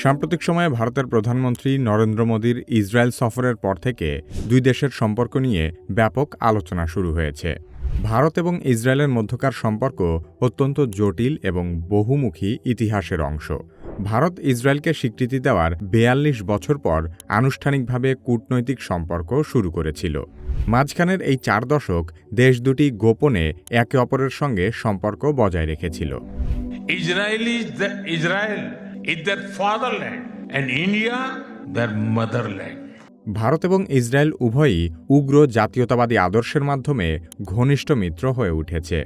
সাম্প্রতিক সময়ে ভারতের প্রধানমন্ত্রী নরেন্দ্র মোদীর ইসরায়েল সফরের পর থেকে দুই দেশের সম্পর্ক নিয়ে ব্যাপক আলোচনা শুরু হয়েছে। ভারত এবং ইসরায়েলের মধ্যকার সম্পর্ক অত্যন্ত জটিল এবং বহুমুখী ইতিহাসের অংশ। ভারত ইসরায়েলকে স্বীকৃতি দেওয়ার ৪২ বছর পর আনুষ্ঠানিকভাবে কূটনৈতিক সম্পর্ক শুরু করেছিল। মাঝখানের এই ৪ দশক দেশ দুটি গোপনে একে অপরের সঙ্গে সম্পর্ক বজায় রেখেছিল। Israel is their fatherland and India their motherland. Bharat এবং ইসরায়েল উভয়ই উগ্র জাতীয়তাবাদী আদর্শের মাধ্যমে ঘনিষ্ঠ মিত্র হয়ে উঠেছে।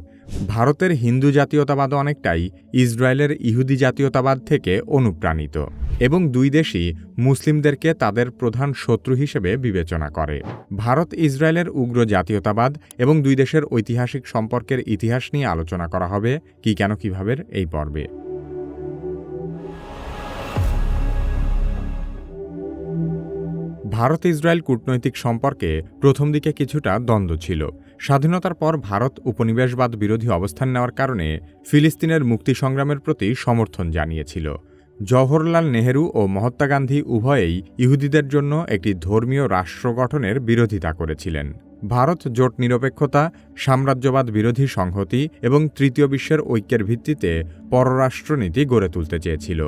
ভারতের হিন্দু জাতীয়তাবাদ অনেকটাই ইসরায়েলের ইহুদি জাতীয়তাবাদ থেকে অনুপ্রাণিত এবং দুই দেশই মুসলিমদেরকে তাদের প্রধান শত্রু হিসেবে বিবেচনা করে। ভারত ইসরায়েলের উগ্র জাতীয়তাবাদ এবং দুই দেশের ঐতিহাসিক সম্পর্কের ইতিহাস নিয়ে আলোচনা করা হবে কি কেন কিভাবে এই পর্বে। ভারত ইসরায়েল কূটনৈতিক সম্পর্কে প্রথম দিকে কিছুটা দ্বন্দ্ব ছিল। স্বাধীনতার পর ভারত উপনিবেশবাদ বিরোধী অবস্থান নেওয়ার কারণে ফিলিস্তিনের মুক্তি সংগ্রামের প্রতি সমর্থন জানিয়েছিল। জওহরলাল নেহেরু ও মহাত্মা গান্ধী উভয়েই ইহুদিদের জন্য একটি ধর্মীয় রাষ্ট্র গঠনের বিরোধিতা করেছিলেন। ভারত জোট নিরপেক্ষতা, সাম্রাজ্যবাদ বিরোধী সংহতি এবং তৃতীয় বিশ্বের ঐক্যের ভিত্তিতে পররাষ্ট্রনীতি গড়ে তুলতে চেয়েছিল,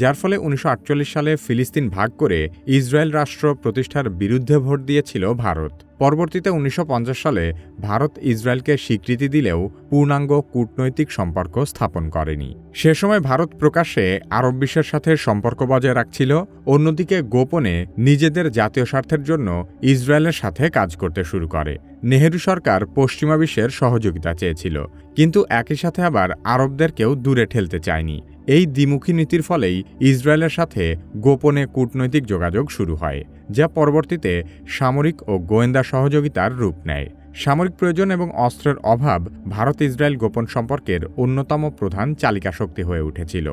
যার ফলে ১৯৪৮ সালে ফিলিস্তিন ভাগ করে ইসরায়েল রাষ্ট্র প্রতিষ্ঠার বিরুদ্ধে ভোট দিয়েছিল ভারত। পরবর্তীতে ১৯৫০ সালে ভারত ইসরায়েলকে স্বীকৃতি দিলেও পূর্ণাঙ্গ কূটনৈতিক সম্পর্ক স্থাপন করেনি। সে সময় ভারত প্রকাশ্যে আরব বিশ্বের সাথে সম্পর্ক বজায় রাখছিল, অন্যদিকে গোপনে নিজেদের জাতীয় স্বার্থের জন্য ইসরায়েলের সাথে কাজ করতে শুরু করে। নেহেরু সরকার পশ্চিমা বিশ্বের সহযোগিতা চেয়েছিল, কিন্তু একই সাথে আবার আরবদেরকেও দূরে ঠেলতে চায়নি। এই দ্বিমুখী নীতির ফলেই ইসরায়েলের সাথে গোপনে কূটনৈতিক যোগাযোগ শুরু হয়, যা পরবর্তীতে সামরিক ও গোয়েন্দা সহযোগিতার রূপ নেয়। সামরিক প্রয়োজন এবং অস্ত্রের অভাব ভারত ইসরায়েল গোপন সম্পর্কের অন্যতম প্রধান চালিকা শক্তি হয়ে উঠেছিল।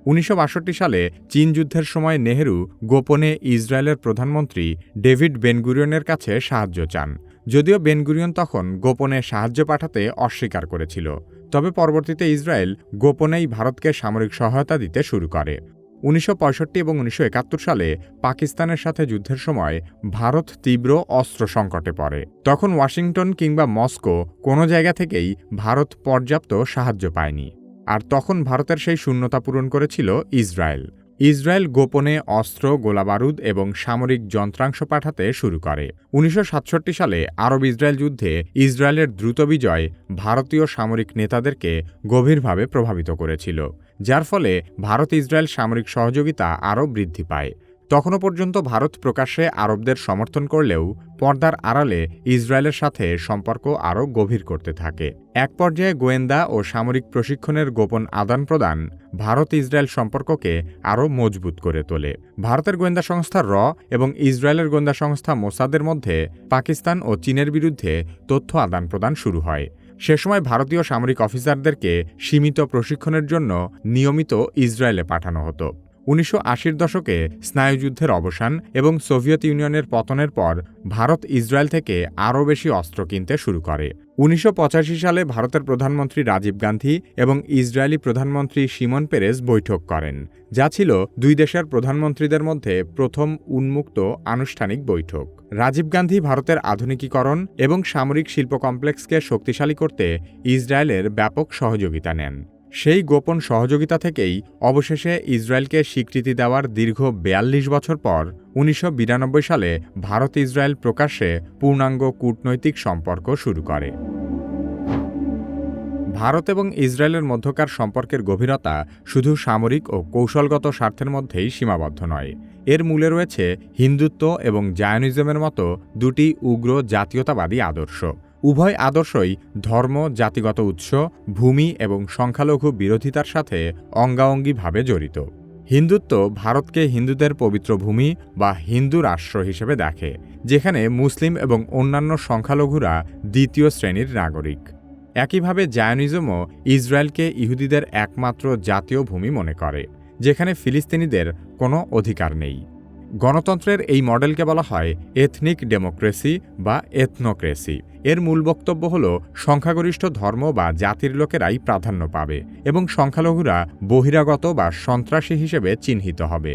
১৯৬২ সালে চীন যুদ্ধের সময় নেহেরু গোপনে ইসরায়েলের প্রধানমন্ত্রী ডেভিড বেনগুরিয়নের কাছে সাহায্য চান, যদিও বেনগুরিয়ন তখন গোপনে সাহায্য পাঠাতে অস্বীকার করেছিল। তবে পরবর্তীতে ইসরায়েল গোপনেই ভারতকে সামরিক সহায়তা দিতে শুরু করে। ১৯৬৫ এবং ১৯৭১ সালে পাকিস্তানের সাথে যুদ্ধের সময় ভারত তীব্র অস্ত্র সংকটে পড়ে। তখন ওয়াশিংটন কিংবা মস্কো কোনো জায়গা থেকেই ভারত পর্যাপ্ত সাহায্য পায়নি, আর তখন ভারতের সেই শূন্যতা পূরণ করেছিল ইসরায়েল। ইসরায়েল গোপনে অস্ত্র, গোলাবারুদ এবং সামরিক যন্ত্রাংশ পাঠাতে শুরু করে। ১৯৬৭ সালে আরব ইসরায়েল যুদ্ধে ইসরায়েলের দ্রুত বিজয় ভারতীয় সামরিক নেতাদেরকে গভীরভাবে প্রভাবিত করেছিল, যার ফলে ভারত ইসরায়েল সামরিক সহযোগিতা আরও বৃদ্ধি পায়। তখনও পর্যন্ত ভারত প্রকাশ্যে আরবদের সমর্থন করলেও পর্দার আড়ালে ইসরায়েলের সাথে সম্পর্ক আরও গভীর করতে থাকে। এক পর্যায়ে গোয়েন্দা ও সামরিক প্রশিক্ষণের গোপন আদান প্রদান ভারত ইসরায়েল সম্পর্ককে আরও মজবুত করে তোলে। ভারতের গোয়েন্দা সংস্থা র এবং ইসরায়েলের গোয়েন্দা সংস্থা মোসাদের মধ্যে পাকিস্তান ও চীনের বিরুদ্ধে তথ্য আদান প্রদান শুরু হয়। সে সময় ভারতীয় সামরিক অফিসারদেরকে সীমিত প্রশিক্ষণের জন্য নিয়মিত ইসরায়েলে পাঠানো হতো। ১৯৮০ দশকে স্নায়ুযুদ্ধের অবসান এবং সোভিয়েত ইউনিয়নের পতনের পর ভারত ইসরায়েল থেকে আরও বেশি অস্ত্র কিনতে শুরু করে। ১৯৮৫ সালে ভারতের প্রধানমন্ত্রী রাজীব গান্ধী এবং ইসরায়েলি প্রধানমন্ত্রী শিমন পেরেজ বৈঠক করেন, যা ছিল দুই দেশের প্রধানমন্ত্রীদের মধ্যে প্রথম উন্মুক্ত আনুষ্ঠানিক বৈঠক। রাজীব গান্ধী ভারতের আধুনিকীকরণ এবং সামরিক শিল্প কমপ্লেক্সকে শক্তিশালী করতে ইসরায়েলের ব্যাপক সহযোগিতা নেন। সেই গোপন সহযোগিতা থেকেই অবশেষে ইসরায়েলকে স্বীকৃতি দেওয়ার দীর্ঘ ৪২ বছর পর ১৯৯২ সালে ভারত ইসরায়েল প্রকাশ্যে পূর্ণাঙ্গ কূটনৈতিক সম্পর্ক শুরু করে। ভারত এবং ইসরায়েলের মধ্যকার সম্পর্কের গভীরতা শুধু সামরিক ও কৌশলগত স্বার্থের মধ্যেই সীমাবদ্ধ নয়। এর মূলে রয়েছে হিন্দুত্ব এবং জায়নিজমের মতো দুটি উগ্র জাতীয়তাবাদী আদর্শ। উভয় আদর্শই ধর্ম, জাতিগত উৎস, ভূমি এবং সংখ্যালঘু বিরোধিতার সাথে অঙ্গাঅঙ্গিভাবে জড়িত। হিন্দুত্ব ভারতকে হিন্দুদের পবিত্র ভূমি বা হিন্দু রাষ্ট্র হিসেবে দেখে, যেখানে মুসলিম এবং অন্যান্য সংখ্যালঘুরা দ্বিতীয় শ্রেণীর নাগরিক। একইভাবে জায়নিজমও ইসরায়েলকে ইহুদিদের একমাত্র জাতীয় ভূমি মনে করে, যেখানে ফিলিস্তিনিদের কোনো অধিকার নেই। গণতন্ত্রের এই মডেলকে বলা হয় এথনিক ডেমোক্রেসি বা এথনোক্রেসি। এর মূল বক্তব্য হল সংখ্যাগরিষ্ঠ ধর্ম বা জাতির লোকেরাই প্রাধান্য পাবে এবং সংখ্যালঘুরা বহিরাগত বা সন্ত্রাসী হিসেবে চিহ্নিত হবে।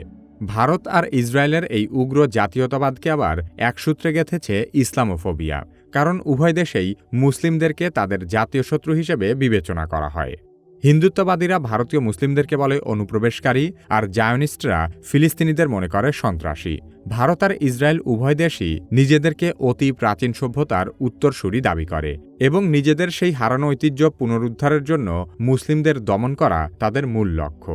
ভারত আর ইসরায়েলের এই উগ্র জাতীয়তাবাদকে আবার এক সূত্রে গেঁথেছে ইসলামোফোবিয়া, কারণ উভয় দেশেই মুসলিমদেরকে তাদের জাতীয় শত্রু হিসেবে বিবেচনা করা হয়। হিন্দুত্ববাদীরা ভারতীয় মুসলিমদেরকে বলে অনুপ্রবেশকারী, আর জায়নিস্টরা ফিলিস্তিনিদের মনে করে সন্ত্রাসী। ভারত আর ইসরায়েল উভয় দেশই নিজেদেরকে অতি প্রাচীন সভ্যতার উত্তরসূরি দাবি করে এবং নিজেদের সেই হারানো ঐতিহ্য পুনরুদ্ধারের জন্য মুসলিমদের দমন করা তাদের মূল লক্ষ্য।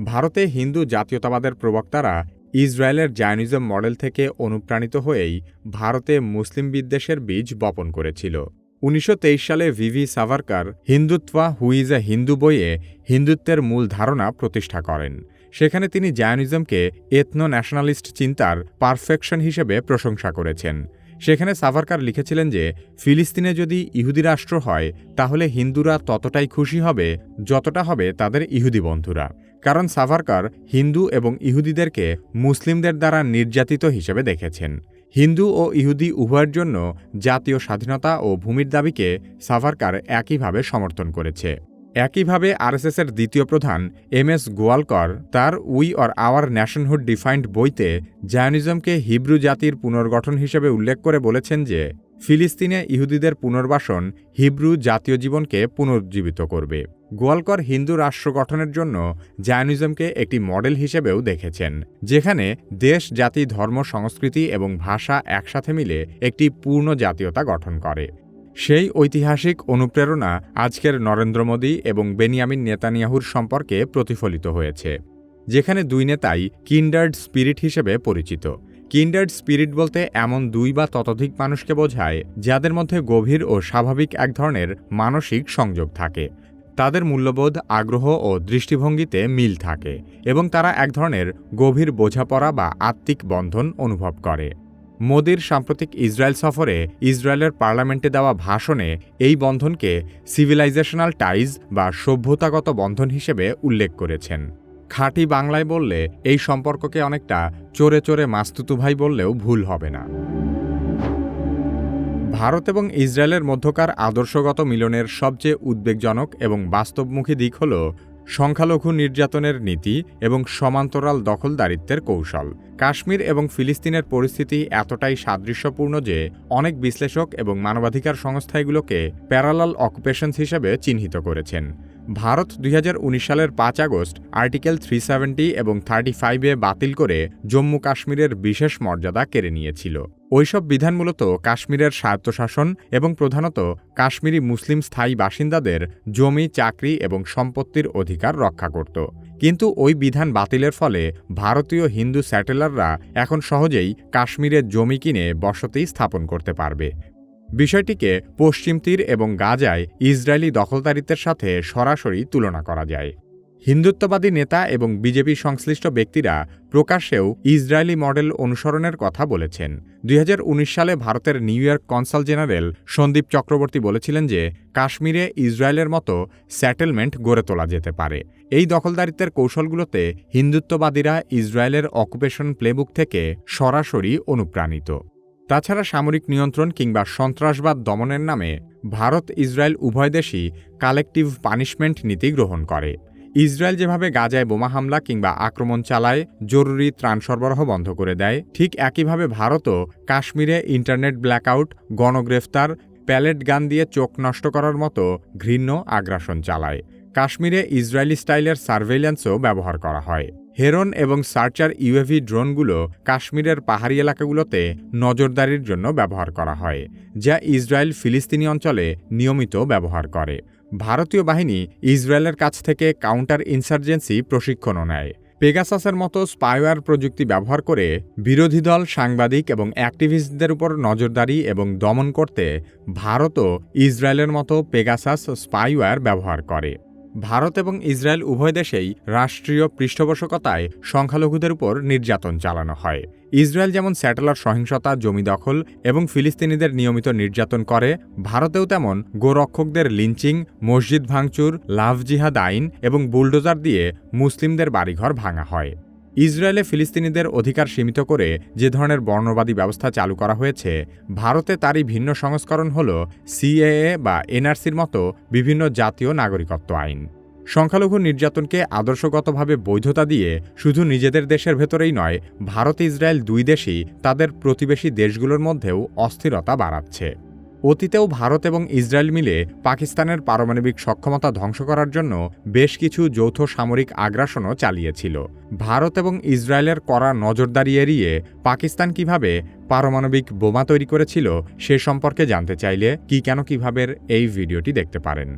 ভারতে হিন্দু জাতীয়তাবাদের প্রবক্তারা ইসরায়েলের জায়নিজম মডেল থেকে অনুপ্রাণিত হয়েই ভারতে মুসলিম বিদ্বেষের বীজ বপন করেছিল। 1923 সালে VV Savarkar Hindutva who is a Hindu বইয়ে হিন্দুত্বের মূল ধারণা প্রতিষ্ঠা করেন। সেখানে তিনি জায়নিজমকে এথনো ন্যাশনালিস্ট চিন্তার পারফেকশন হিসেবে প্রশংসা করেছেন। সেখানে সাভারকার লিখেছিলেন যে ফিলিস্তিনে যদি ইহুদি রাষ্ট্র হয় তাহলে হিন্দুরা ততটাই খুশি হবে যতটা হবে তাদের ইহুদি বন্ধুরা, কারণ সাভারকার হিন্দু এবং ইহুদিদেরকে মুসলিমদের দ্বারা নির্যাতিত হিসেবে দেখেছেন। হিন্দু ও ইহুদি উভয়ের জন্য জাতীয় স্বাধীনতা ও ভূমির দাবিকে সাভারকার একইভাবে সমর্থন করেছে। একইভাবে আরএসএসের দ্বিতীয় প্রধান এম.এস. গোয়ালকর তার উই অর আওয়ার ন্যাশনহুড ডিফাইন্ড বইতে জায়নিজমকে হিব্রু জাতির পুনর্গঠন হিসেবে উল্লেখ করে বলেছেন যে ফিলিস্তিনে ইহুদিদের পুনর্বাসন হিব্রু জাতীয় জীবনকে পুনরুজ্জীবিত করবে। গোয়ালকর হিন্দু রাষ্ট্র গঠনের জন্য জায়নিজমকে একটি মডেল হিসেবেও দেখেছেন, যেখানে দেশ, জাতি, ধর্ম, সংস্কৃতি এবং ভাষা একসাথে মিলে একটি পূর্ণ জাতীয়তা গঠন করে। সেই ঐতিহাসিক অনুপ্রেরণা আজকের নরেন্দ্র মোদী এবং বেনিয়ামিন নেতানিয়াহুর সম্পর্কে প্রতিফলিত হয়েছে, যেখানে দুই নেতাই কিন্ডার্ড স্পিরিট হিসেবে পরিচিত। কিন্ডার্ড স্পিরিট বলতে এমন দুই বা ততোধিক মানুষকে বোঝায় যাদের মধ্যে গভীর ও স্বাভাবিক এক ধরনের মানসিক সংযোগ থাকে, তাদের মূল্যবোধ, আগ্রহ ও দৃষ্টিভঙ্গিতে মিল থাকে এবং তারা এক ধরনের গভীর বোঝাপড়া বা আত্মিক বন্ধন অনুভব করে। মোদির সাম্প্রতিক ইসরায়েল সফরে ইসরায়েলের পার্লামেন্টে দেওয়া ভাষণে এই বন্ধনকে সিভিলাইজেশনাল টাইজ বা সভ্যতাগত বন্ধন হিসেবে উল্লেখ করেছেন। খাঁটি বাংলায় বললে এই সম্পর্ককে অনেকটা চোরে চোরে মাস্তুতু ভাই বললেও ভুল হবে না। ভারত এবং ইসরায়েলের মধ্যকার আদর্শগত মিলনের সবচেয়ে উদ্বেগজনক এবং বাস্তবমুখী দিক হল সংখ্যালঘু নির্যাতনের নীতি এবং সমান্তরাল দখলদারিত্বের কৌশল। কাশ্মীর এবং ফিলিস্তিনের পরিস্থিতি এতটাই সাদৃশ্যপূর্ণ যে অনেক বিশ্লেষক এবং মানবাধিকার সংস্থা এগুলোকে প্যারালাল অকুপেশনস হিসেবে চিহ্নিত করেছেন। ভারত 2019 সালের 5 আগস্ট আর্টিকেল 370 এবং 35-এ বাতিল করে জম্মু কাশ্মীরের বিশেষ মর্যাদা কেড়ে নিয়েছিল। ওইসব বিধান মূলত কাশ্মীরের স্বায়ত্তশাসন এবং প্রধানত কাশ্মীরি মুসলিম স্থায়ী বাসিন্দাদের জমি, চাকরি এবং সম্পত্তির অধিকার রক্ষা করত। কিন্তু ওই বিধান বাতিলের ফলে ভারতীয় হিন্দু স্যাটেলাররা এখন সহজেই কাশ্মীরে জমি কিনে বসতি স্থাপন করতে পারবে। বিষয়টিকে পশ্চিম তীর এবং গাজায় ইসরায়েলি দখলদারিত্বের সাথে সরাসরি তুলনা করা যায়। হিন্দুত্ববাদী নেতা এবং বিজেপি সংশ্লিষ্ট ব্যক্তিরা প্রকাশ্যেও ইসরায়েলি মডেল অনুসরণের কথা বলেছেন। 2019 সালে ভারতের New York consul general Sandeep Chakraborty বলেছিলেন যে কাশ্মীরে ইসরায়েলের মতো সেটেলমেন্ট গড়ে তোলা যেতে পারে। এই দখলদারিত্বের কৌশলগুলোতে হিন্দুত্ববাদীরা ইসরায়েলের অকুপেশন প্লেবুক থেকে সরাসরি অনুপ্রাণিত। তাছাড়া সামরিক নিয়ন্ত্রণ কিংবা সন্ত্রাসবাদ দমনের নামে ভারত ইসরায়েল উভয় দেশই কালেকটিভ পানিশমেন্ট নীতি গ্রহণ করে। ইসরায়েল যেভাবে গাজায় বোমা হামলা কিংবা আক্রমণ চালায়, জরুরি ত্রাণ সরবরাহ বন্ধ করে দেয়, ঠিক একইভাবে ভারতও কাশ্মীরে ইন্টারনেট ব্ল্যাকআউট, গণগ্রেফতার, প্যালেট গান দিয়ে চোখ নষ্ট করার মতো ঘৃণ্য আগ্রাসন চালায়। কাশ্মীরে ইসরায়েলি স্টাইলের সার্ভেইল্যান্সও ব্যবহার করা হয়। হেরন এবং সার্চার ইউএভি ড্রোনগুলো কাশ্মীরের পাহাড়ি এলাকাগুলোতে নজরদারির জন্য ব্যবহার করা হয়, যা ইসরায়েল ফিলিস্তিনি অঞ্চলে নিয়মিত ব্যবহার করে। ভারতীয় বাহিনী ইসরায়েলের কাছ থেকে কাউন্টার ইনসার্জেন্সি প্রশিক্ষণও নেয়। পেগাসাসের মতো স্পাইওয়্যার প্রযুক্তি ব্যবহার করে বিরোধী দল, সাংবাদিক এবং অ্যাক্টিভিস্টদের উপর নজরদারি এবং দমন করতে ভারতও ইসরায়েলের মতো পেগাসাস স্পাইওয়্যার ব্যবহার করে। ভারত এবং ইসরায়েল উভয় দেশেই রাষ্ট্রীয় পৃষ্ঠপোষকতায় সংখ্যালঘুদের উপর নির্যাতন চালানো হয়। ইসরায়েল যেমন স্যাটেলার সহিংসতা, জমি দখল এবং ফিলিস্তিনিদের নিয়মিত নির্যাতন করে, ভারতেও তেমন গোরক্ষকদের লিঞ্চিং, মসজিদ ভাঙচুর, লাভ জিহাদ আইন এবং বুলডোজার দিয়ে মুসলিমদের বাড়িঘর ভাঙা হয়। ইসরায়েলে ফিলিস্তিনিদের অধিকার সীমিত করে যে ধরনের বর্ণবাদী ব্যবস্থা চালু করা হয়েছে, ভারতে তারই ভিন্ন সংস্করণ হল সিএএ বা এনআরসির মতো বিভিন্ন জাতীয় নাগরিকত্ব আইন। সংখ্যালঘু নির্যাতনকে আদর্শগতভাবে বৈধতা দিয়ে শুধু নিজেদের দেশের ভেতরেই নয়, ভারত ইসরায়েল দুই দেশই তাদের প্রতিবেশী দেশগুলোর মধ্যেও অস্থিরতা বাড়াচ্ছে। অতীতেও ভারত এবং ইসরায়েল মিলে পাকিস্তানের পারমাণবিক সক্ষমতা ধ্বংস করার জন্য বেশ কিছু যৌথ সামরিক আগ্রাসনও চালিয়েছিল। ভারত এবং ইসরায়েলের কড়া নজরদারি এড়িয়ে পাকিস্তান কিভাবে পারমাণবিক বোমা তৈরি করেছিল সে সম্পর্কে জানতে চাইলে কিভাবে এই ভিডিওটি দেখতে পারেন।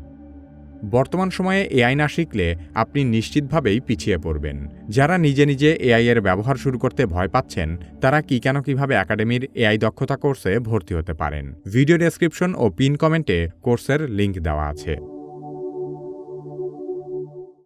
বর্তমান সময়ে এআই না শিখলে আপনি নিশ্চিতভাবেই পিছিয়ে পড়বেন। যারা নিজে নিজে এআই এর ব্যবহার শুরু করতে ভয় পাচ্ছেন, তারা কিভাবে একাডেমির এআই দক্ষতা কোর্সে ভর্তি হতে পারেন। ভিডিও ডেসক্রিপশন ও পিন কমেন্টে কোর্সের লিংক দেওয়া আছে।